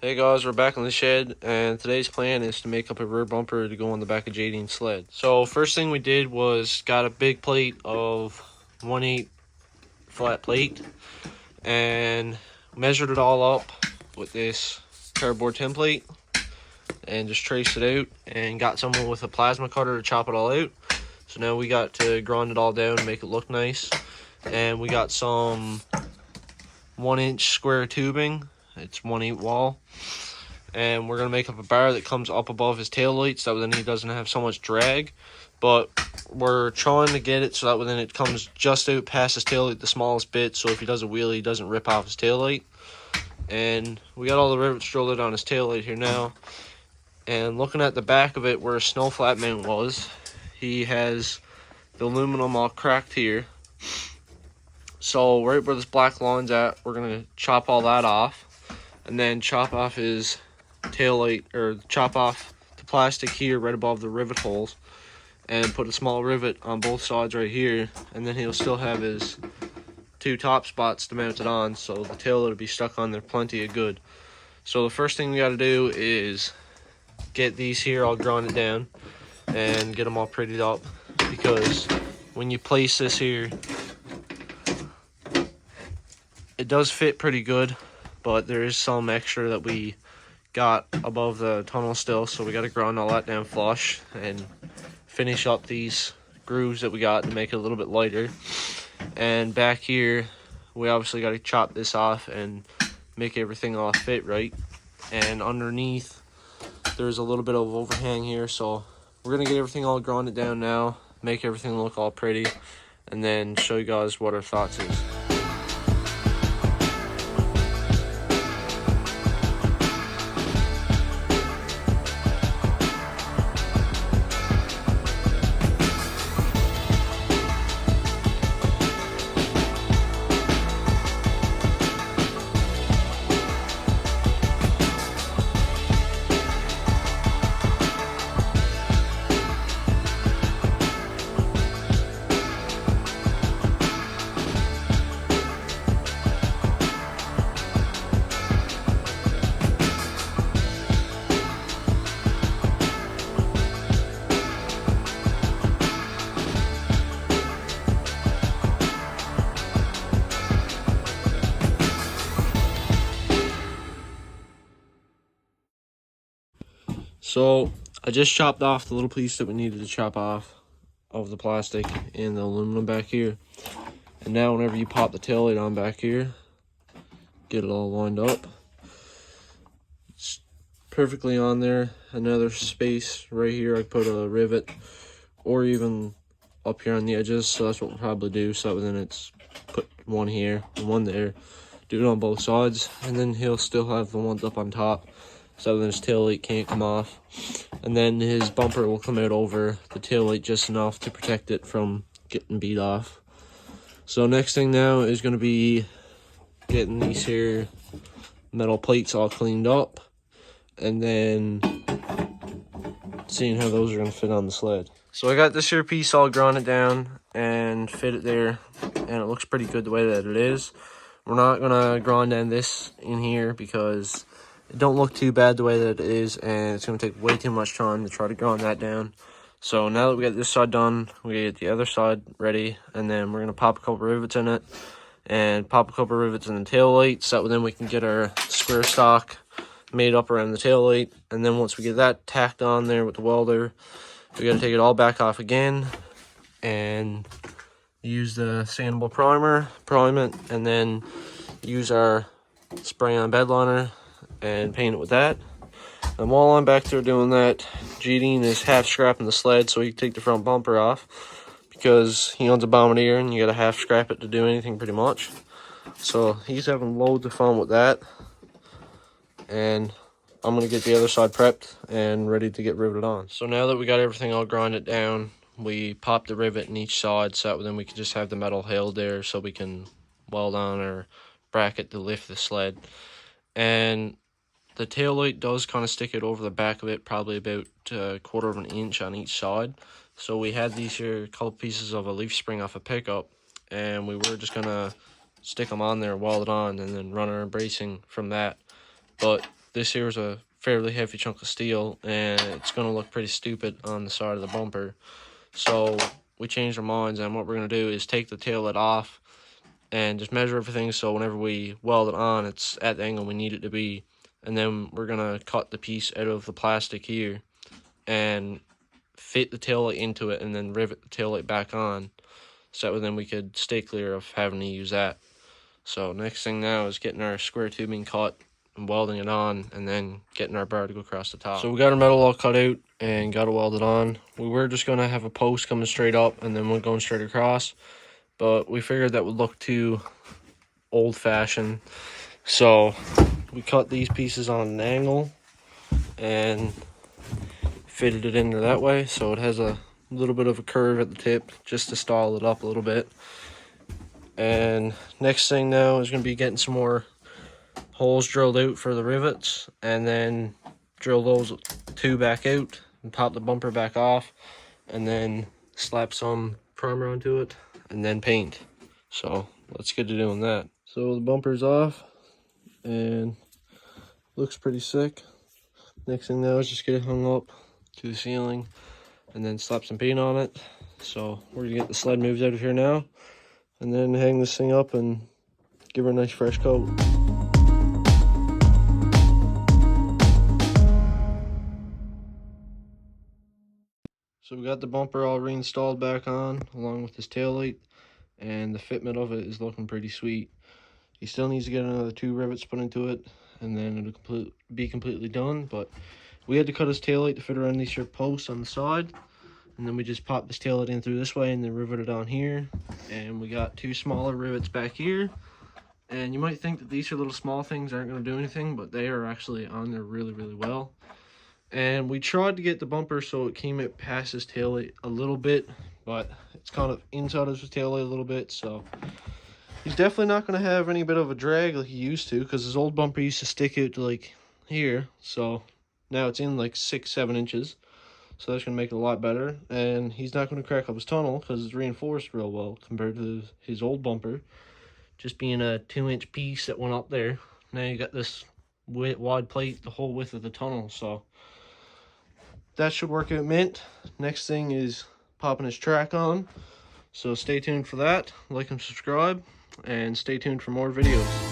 Hey guys, we're back in the shed, and today's plan is to make up a rear bumper to go on the back of JD's sled. So first thing we did was got a big plate of 1/8 flat plate and measured it all up with this cardboard template and just traced it out and got someone with a plasma cutter to chop it all out. So now we got to grind it all down and make it look nice. And we got some 1-inch square tubing. It's 1/8 wall. And we're going to make up a bar that comes up above his tail lights, so then he doesn't have so much drag. But we're trying to get it so that then it comes just out past his tail light, the smallest bit, so if he does a wheelie, he doesn't rip off his tail light. And we got all the rivets drilled on his tail light here now. And looking at the back of it where a snow flat mount was, he has the aluminum all cracked here. So right where this black line's at, we're going to chop all that off. And then chop off his tail light, or chop off the plastic here right above the rivet holes, and put a small rivet on both sides right here, and then he'll still have his two top spots to mount it on, so the tail will be stuck on there plenty of good. So the first thing we got to do is get these here all grounded down and get them all prettied up, because when you place this here, it does fit pretty good, but there is some extra that we got above the tunnel still, so we got to grind all that down flush and finish up these grooves that we got to make it a little bit lighter. And back here, we obviously got to chop this off and make everything all fit right. And underneath, there's a little bit of overhang here, so we're going to get everything all grounded down now, make everything look all pretty, and then show you guys what our thoughts is. So I just chopped off the little piece that we needed to chop off of the plastic and the aluminum back here. And now whenever you pop the tail light on back here, get it all lined up. It's perfectly on there. Another space right here, I put a rivet, or even up here on the edges, so that's what we'll probably do. So then it's put one here and one there. Do it on both sides, and then he'll still have the ones up on top, so then his tail light can't come off. And then his bumper will come out over the tail light just enough to protect it from getting beat off. So next thing now is going to be getting these here metal plates all cleaned up, and then seeing how those are going to fit on the sled. So I got this here piece all grounded down and fit it there, and it looks pretty good the way that it is. We're not going to grind down this in here because it don't look too bad the way that it is, and it's going to take way too much time to try to grind that down. So now that we got this side done, we get the other side ready, and then we're going to pop a couple rivets in it and pop a couple rivets in the tail light, so that then we can get our square stock made up around the tail light. And then once we get that tacked on there with the welder, we got to take it all back off again and use the sandable primer, prime it, and then use our spray on bed liner and paint it with that. And while I'm back there doing that, JD is half scrapping the sled so he can take the front bumper off, because he owns a bombardier and you gotta half scrap it to do anything pretty much. So he's having loads of fun with that, and I'm gonna get the other side prepped and ready to get riveted on. So now that we got everything all grinded down, we popped the rivet in each side, so then we can just have the metal held there so we can weld on our bracket to lift the sled. And the tail light does kind of stick it over the back of it, probably about a 1/4 of an inch on each side. So we had these here couple pieces of a leaf spring off a pickup, and we were just gonna stick them on there, weld it on, and then run our bracing from that. But this here is a fairly heavy chunk of steel, and it's going to look pretty stupid on the side of the bumper. So we changed our minds, and what we're going to do is take the tail light off and just measure everything so whenever we weld it on, it's at the angle we need it to be. And then we're going to cut the piece out of the plastic here and fit the tail light into it, and then rivet the tail light back on, so that then we could stay clear of having to use that. So next thing now is getting our square tubing cut and welding it on, and then getting our bar to go across the top. So we got our metal all cut out and got it welded on. We were just going to have a post coming straight up and then one going straight across, but we figured that would look too old-fashioned. So we cut these pieces on an angle and fitted it into that way, so it has a little bit of a curve at the tip just to style it up a little bit. And next thing now is going to be getting some more holes drilled out for the rivets, and then drill those 2 back out and pop the bumper back off, and then slap some primer onto it and then paint. So let's get to doing that. So the bumper's off and looks pretty sick. Next thing now is just get it hung up to the ceiling and then slap some paint on it. So we're gonna get the sled moved out of here now and then hang this thing up and give her a nice fresh coat. So we got the bumper all reinstalled back on along with this tail light, and the fitment of it is looking pretty sweet. He still needs to get another 2 rivets put into it, and then it'll be completely done. But we had to cut his tail light to fit around these posts on the side, and then we just popped this tail light in through this way and then riveted on here. And we got 2 smaller rivets back here. And you might think that these are little small things aren't going to do anything, but they are actually on there really, really well. And we tried to get the bumper so it came out past his tail light a little bit, but it's kind of inside his tail light a little bit, so he's definitely not going to have any bit of a drag like he used to, because his old bumper used to stick out to like here, so now it's in like 6-7 inches, so that's going to make it a lot better. And he's not going to crack up his tunnel because it's reinforced real well compared to his old bumper just being a 2-inch piece that went up there. Now you got this wide plate the whole width of the tunnel, so that should work out mint. Next thing is popping his track on, so stay tuned for that. Like and subscribe, and stay tuned for more videos.